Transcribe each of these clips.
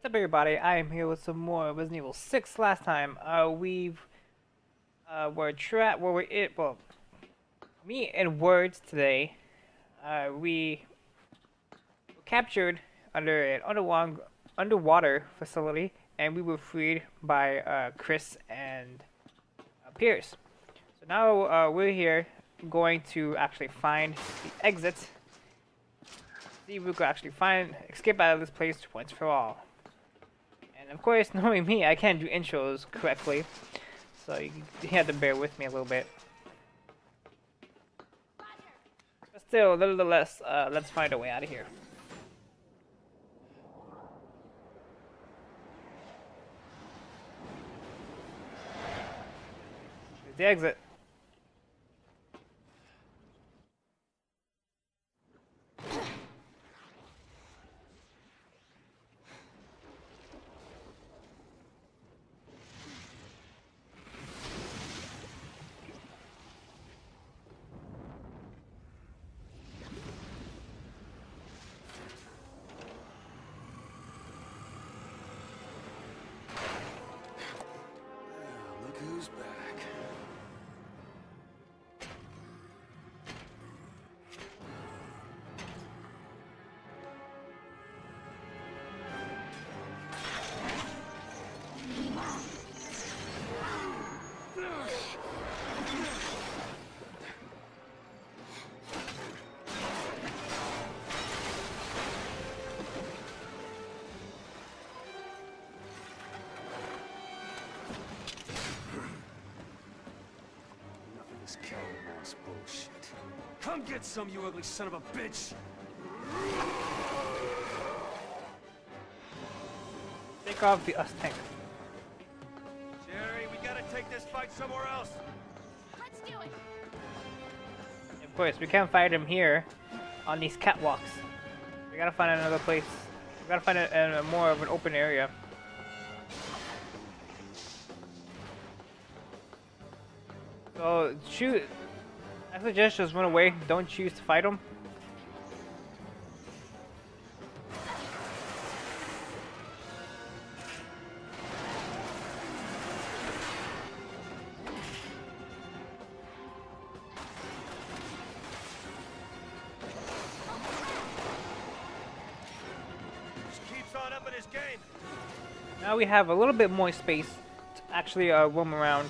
What's up, everybody? I am here with some more Resident Evil 6. Last time, were trapped. Where we it? Well, me and Words today. We were captured under an underwater facility, and we were freed by Chris and Pierce. So now we're here, going to actually find the exit. See if we can actually escape out of this place once for all. And of course, knowing me, I can't do intros correctly, so you have to bear with me a little bit. But still, nevertheless, let's find a way out of here. Here's the exit. Look who's back. Enough of this cow mouse bullshit. Come get some, you ugly son of a bitch! Take off the tank. Jerry, we gotta take this fight somewhere else. Let's do it. Of course, we can't fight him here on these catwalks. We gotta find another place. We gotta find it in a more of an open area. So shoot. I suggest just run away. Don't choose to fight him. Just keeps on up in his game. Now we have a little bit more space to actually roam around.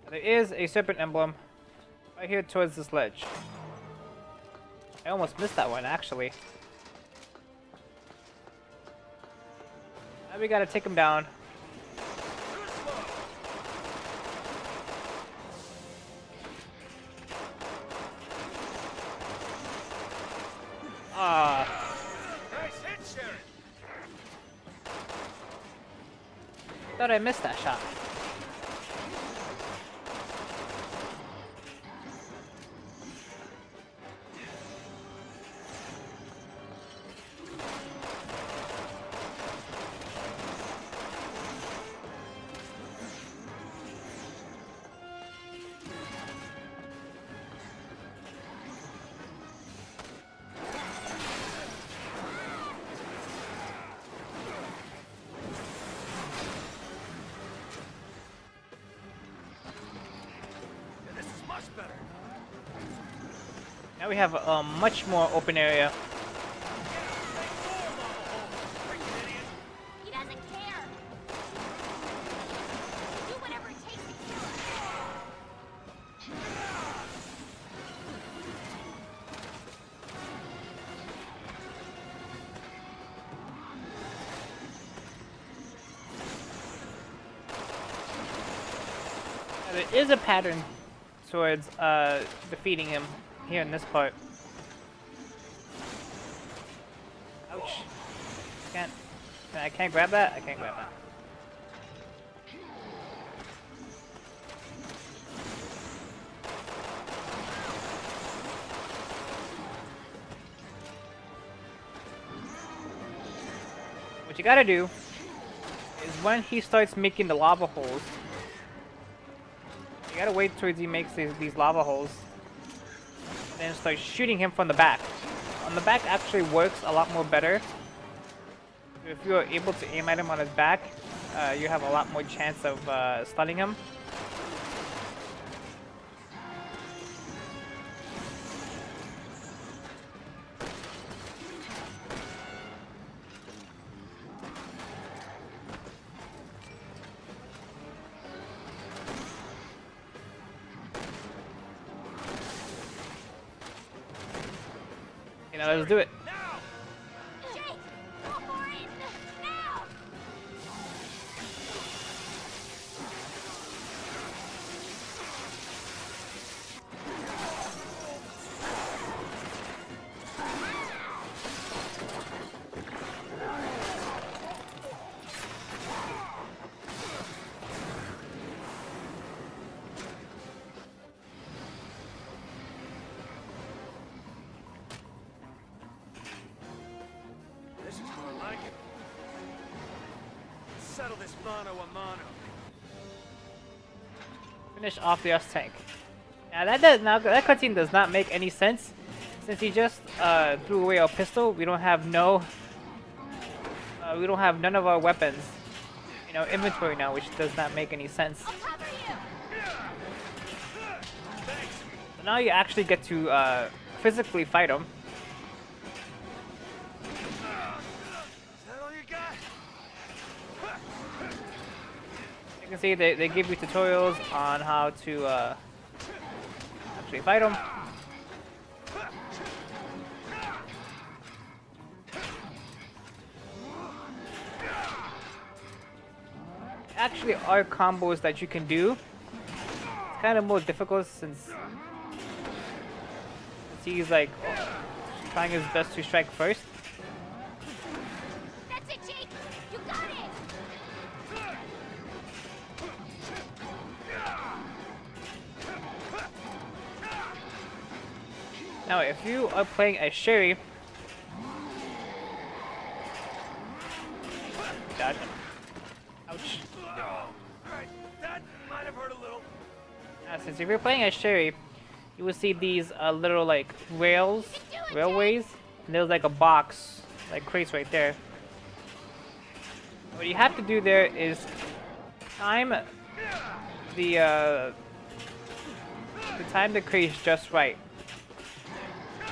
There is a serpent emblem right here towards this ledge. I almost missed that one, actually. Now we gotta take him down. Ah, Nice hit, Sharon. thought I missed that shot. Yeah, this is much better. Now we have a much more open area. He doesn't care. Do whatever it takes to kill him. Now, there is a pattern towards defeating him here in this part. Ouch. I can't grab that? I can't grab that. What you gotta do is when he starts making the lava holes, you gotta wait towards he makes these lava holes. and then start shooting him from the back. On the back actually works a lot more better. If you are able to aim at him on his back, you have a lot more chance of stunning him. You know, let's do it. Jake, go for it! Now! This is more like it. Let's settle this mano a mano. Finish off the US tank. Now that cutscene does not make any sense, since he just threw away our pistol. We don't have none of our weapons in our inventory now, which does not make any sense. I'll cover you! So now you actually get to physically fight him. Is that all you got? You can see they give you tutorials on how to actually fight him. Actually are combos that you can do. It's kind of more difficult since he's like trying his best to strike first. That's it, Jake! You got it! Now if you are playing as Sherry, dodge him. Ouch. Alright, that might have hurt a little. Since if you're playing as Sherry, you will see these little like railways, and there's like a box, like crates right there. What you have to do there is time the crates just right.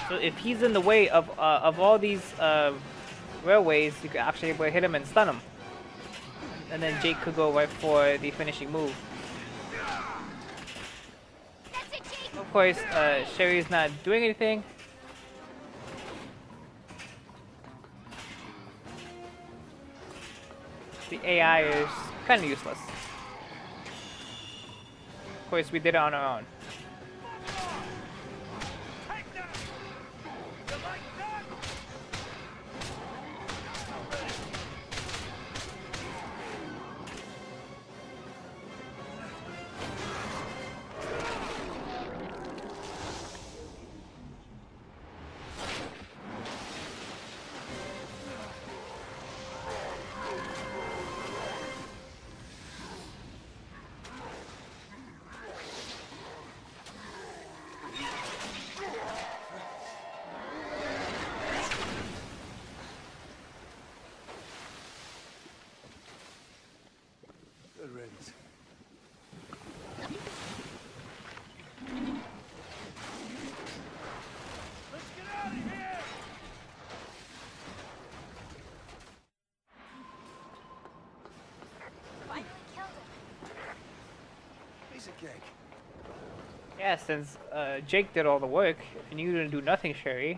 So if he's in the way of all these railways, you can actually able to hit him and stun him, and then Jake could go right for the finishing move. That's it, Jake! Of course, Sherry's not doing anything. The AI is kind of useless. Of course, we did it on our own. Take that! You like that? Good riddance. Let's get out of here! Finally killed him. Piece of cake. Yeah, since Jake did all the work and you didn't do nothing, Sherry.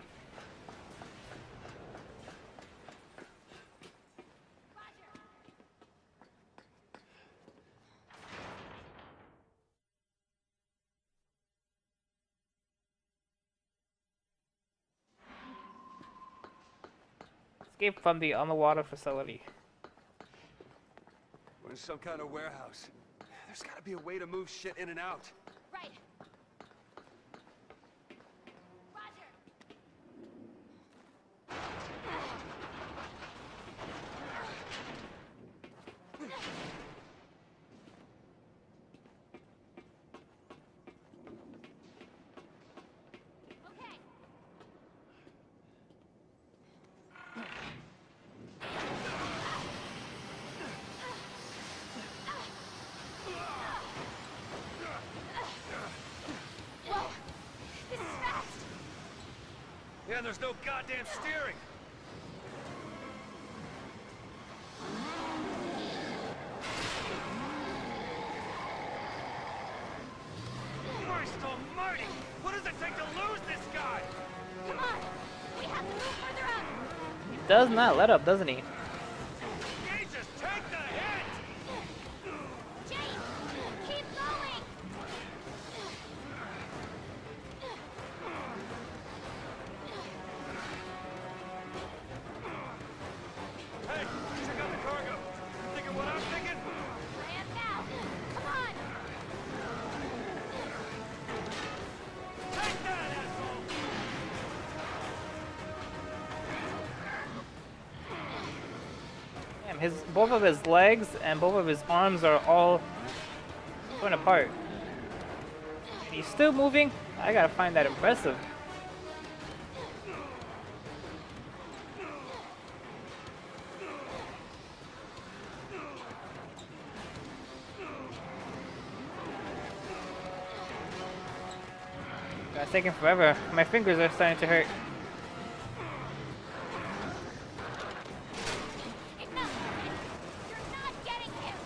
Escape from the underwater facility. We're in some kind of warehouse. There's gotta be a way to move shit in and out. Right. Roger. And there's no goddamn steering. Christ almighty! What does it take to lose this guy? Come on! We have to move further up! He does not let up, doesn't he? Jesus, take the hit! Jake! Keep going! Hey, check out the cargo. Thinking what I'm thinking? I am now! Come on! Take that, asshole! Damn, both of his legs and both of his arms are all torn apart. And he's still moving? I gotta find that impressive. It's taking forever. My fingers are starting to hurt. Enough! You're not getting him!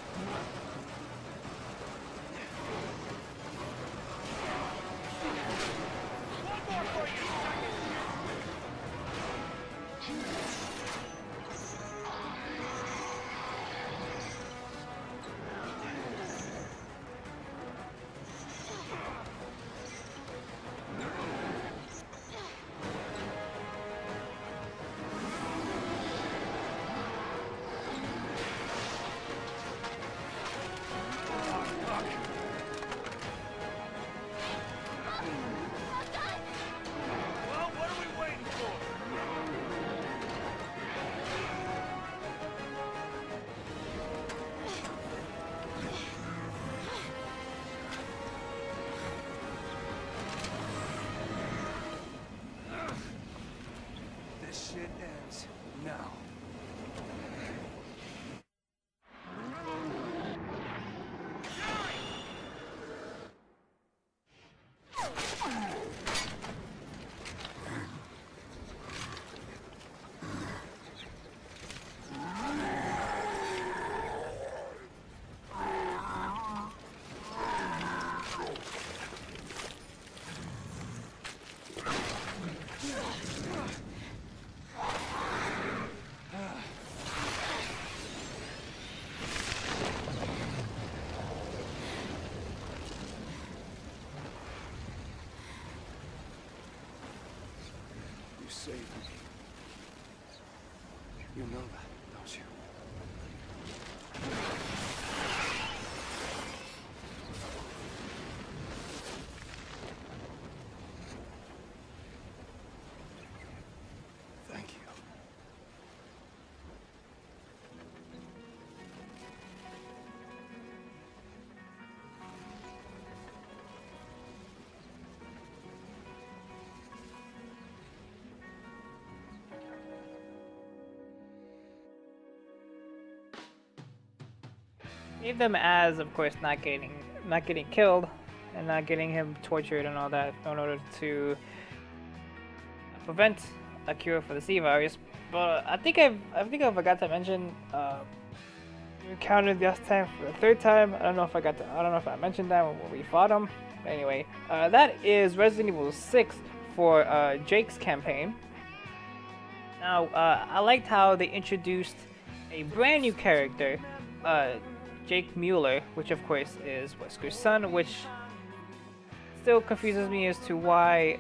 One more for you, Well done! Well, what are we waiting for? This shit ends now. You saved me. You know that, don't you? Thank you. Save them as, of course, not getting killed and not getting him tortured and all that in order to prevent a cure for the C virus. But I think I forgot to mention we encountered last time for the third time. I don't know if I mentioned that when we fought him. But anyway, that is Resident Evil 6 for Jake's campaign. Now, I liked how they introduced a brand new character, Jake Mueller, which of course is Wesker's son, which still confuses me as to why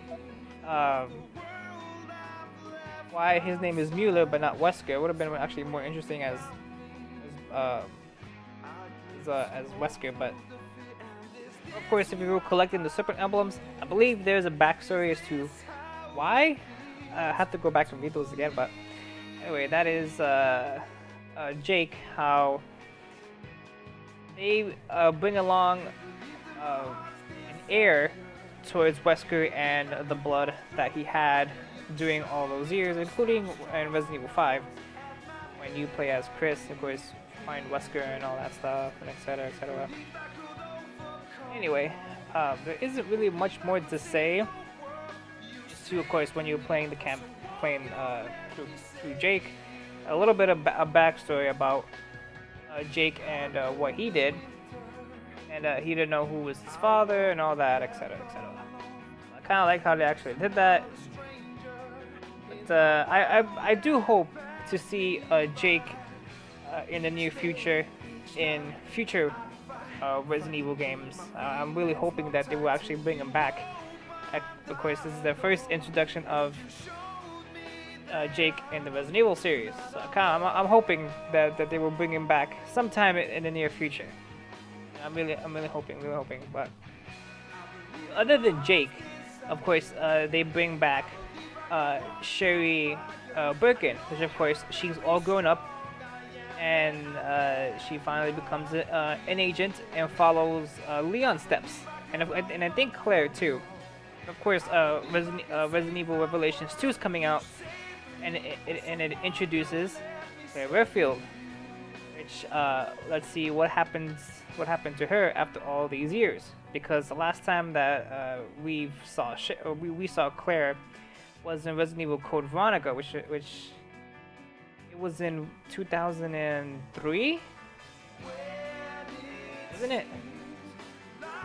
his name is Mueller but not Wesker. It would have been actually more interesting as Wesker, but of course, if you were collecting the Serpent emblems, I believe there's a backstory as to why. I have to go back and read those again, but anyway, that is Jake, how they bring along an heir towards Wesker and the blood that he had during all those years, including in Resident Evil 5, when you play as Chris, of course, find Wesker and all that stuff, and etc, etc. Anyway, there isn't really much more to say. to, of course, when you're playing the playing through Jake, a little bit of a backstory about Jake and what he did, and he didn't know who was his father and all that, etc., etc. I kind of like how they actually did that. But I do hope to see Jake in the near future, in future Resident Evil games. I'm really hoping that they will actually bring him back. Of course, this is the first introduction of Jake in the Resident Evil series. So I'm hoping that they will bring him back sometime in the near future. I'm really hoping, But other than Jake, of course, they bring back Sherry Birkin, which of course she's all grown up, and she finally becomes an agent and follows Leon's steps, and I think Claire too. Of course, Resident Evil Revelations 2 is coming out, and it introduces Claire Redfield, which let's see what happened to her after all these years. Because the last time that we saw Claire was in Resident Evil Code Veronica, which it was in 2003, wasn't it?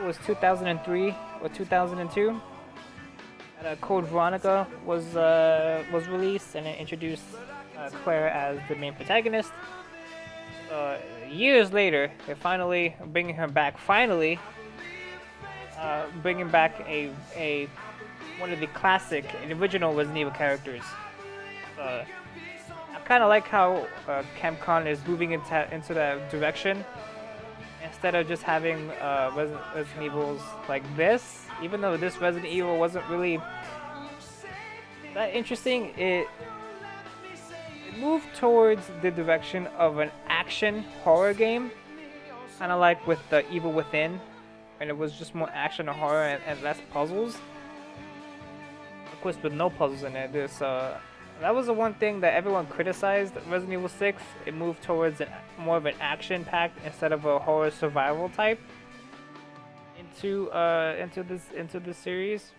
It was 2003 or 2002. Code Veronica was released, and it introduced Claire as the main protagonist. Years later, they're finally bringing her back. Bringing back a one of the classic and original Resident Evil characters. I kind of like how Capcom is moving into that direction. Instead of just having Resident Evils like this, even though this Resident Evil wasn't really that interesting, it moved towards the direction of an action horror game, kind of like with the Evil Within, and it was just more action and horror and less puzzles. Of course, with no puzzles in it. That was the one thing that everyone criticized Resident Evil 6. It moved towards more of an action-packed instead of a horror survival type into this series.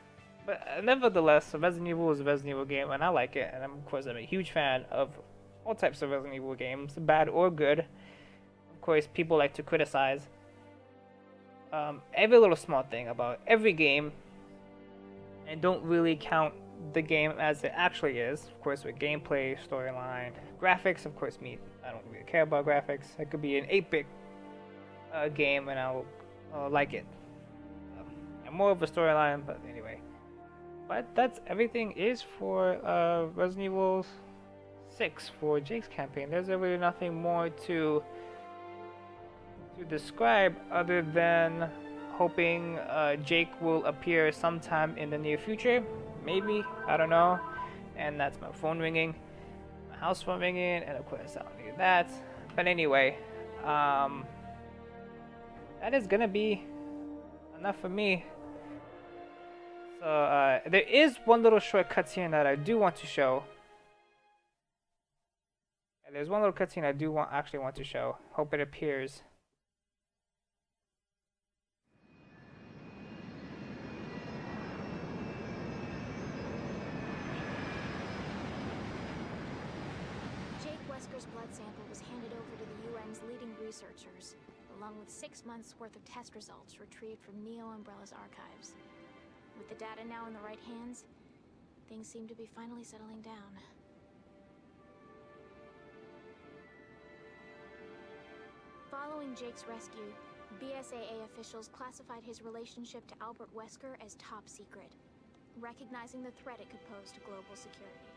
But nevertheless, Resident Evil is a Resident Evil game, and I like it. And of course, I'm a huge fan of all types of Resident Evil games, bad or good. Of course, people like to criticize every little small thing about every game, and don't really count the game as it actually is. Of course, with gameplay, storyline, graphics. Of course, I don't really care about graphics. It could be an 8-bit game, and I'll like it. And more of a storyline, but anyway. But that's everything is for Resident Evil 6 for Jake's campaign. There's really nothing more to describe other than hoping Jake will appear sometime in the near future. Maybe, I don't know. And that's my phone ringing, my house phone ringing, and of course I don't need that. But anyway, that is gonna be enough for me. So there is one little short cutscene that I do want to show. There's one little cutscene I do actually want to show. Hope it appears. Jake Wesker's blood sample was handed over to the UN's leading researchers, along with 6 months' worth of test results retrieved from Neo Umbrella's archives. With the data now in the right hands, things seem to be finally settling down. Following Jake's rescue, BSAA officials classified his relationship to Albert Wesker as top secret, recognizing the threat it could pose to global security.